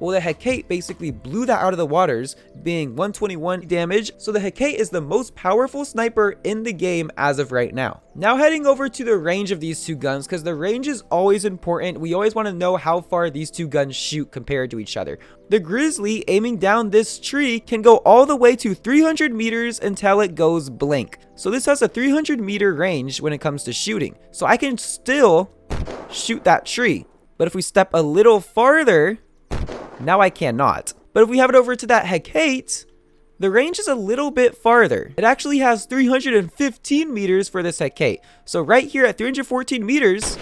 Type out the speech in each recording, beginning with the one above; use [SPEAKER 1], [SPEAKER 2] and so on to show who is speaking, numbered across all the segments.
[SPEAKER 1] Well, the Hecate basically blew that out of the waters, being 121 damage, so the Hecate is the most powerful sniper in the game as of right now. Now heading over to the range of these two guns, because the range is always important. We always want to know how far these two guns shoot compared to each other. The Grizzly, aiming down this tree, can go all the way to 300 meters until it goes blank. So this has a 300 meter range when it comes to shooting. So I can still shoot that tree. But if we step a little farther, now I cannot. But if we have it over to that Hecate, the range is a little bit farther. It actually has 315 meters for this Hecate. So right here at 314 meters,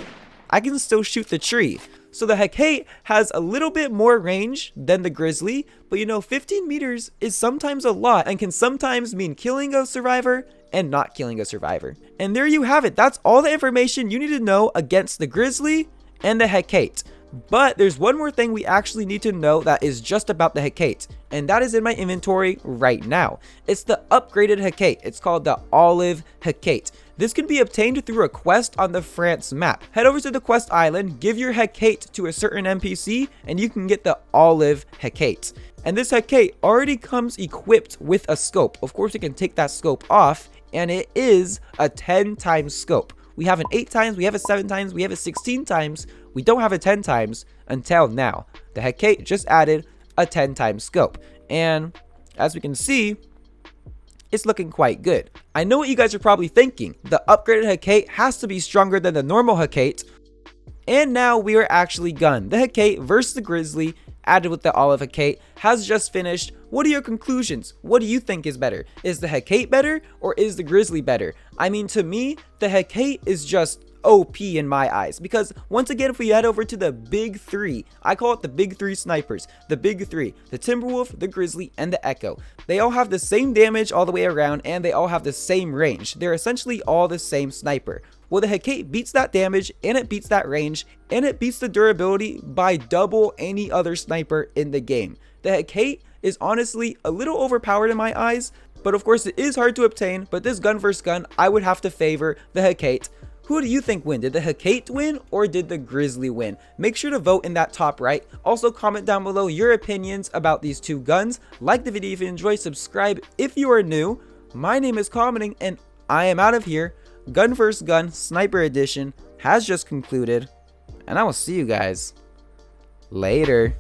[SPEAKER 1] I can still shoot the tree. So the Hecate has a little bit more range than the Grizzly, but you know, 15 meters is sometimes a lot and can sometimes mean killing a survivor and not killing a survivor. And there you have it. That's all the information you need to know against the Grizzly and the Hecate. But there's one more thing we actually need to know that is just about the Hecate, and that is in my inventory right now. It's the upgraded Hecate. It's called the Olive Hecate. This can be obtained through a quest on the France map. Head over to the quest island, give your Hecate to a certain NPC, and you can get the Olive Hecate. And this Hecate already comes equipped with a scope. Of course, you can take that scope off, and it is a 10 times scope. We have an 8 times, we have a 7 times, we have a 16 times. We don't have a 10 times until now. The Hecate just added a 10 times scope. And as we can see, it's looking quite good. I know what you guys are probably thinking. The upgraded Hecate has to be stronger than the normal Hecate. And now we are actually done. The Hecate versus the Grizzly, added with the Olive Hecate, has just finished. What are your conclusions? What do you think is better? Is the Hecate better or is the Grizzly better? I mean, to me, the Hecate is just OP in my eyes, because once again, if we head over to the big three, I call it the big three snipers, the big three, the Timberwolf, the Grizzly, and the Echo. They all have the same damage all the way around, and they all have the same range. They're essentially all the same sniper. Well, the Hecate beats that damage, and it beats that range, and it beats the durability by double any other sniper in the game. The Hecate is honestly a little overpowered in my eyes, but of course it is hard to obtain. But this gun versus gun, I would have to favor the Hecate. Who do you think win? Did the Hecate win or did the Grizzly win? Make sure to vote in that top right. Also comment down below your opinions about these two guns. Like the video if you enjoyed, subscribe if you are new. My name is Kameding and I am out of here. Gun vs Gun Sniper Edition has just concluded, and I will see you guys later.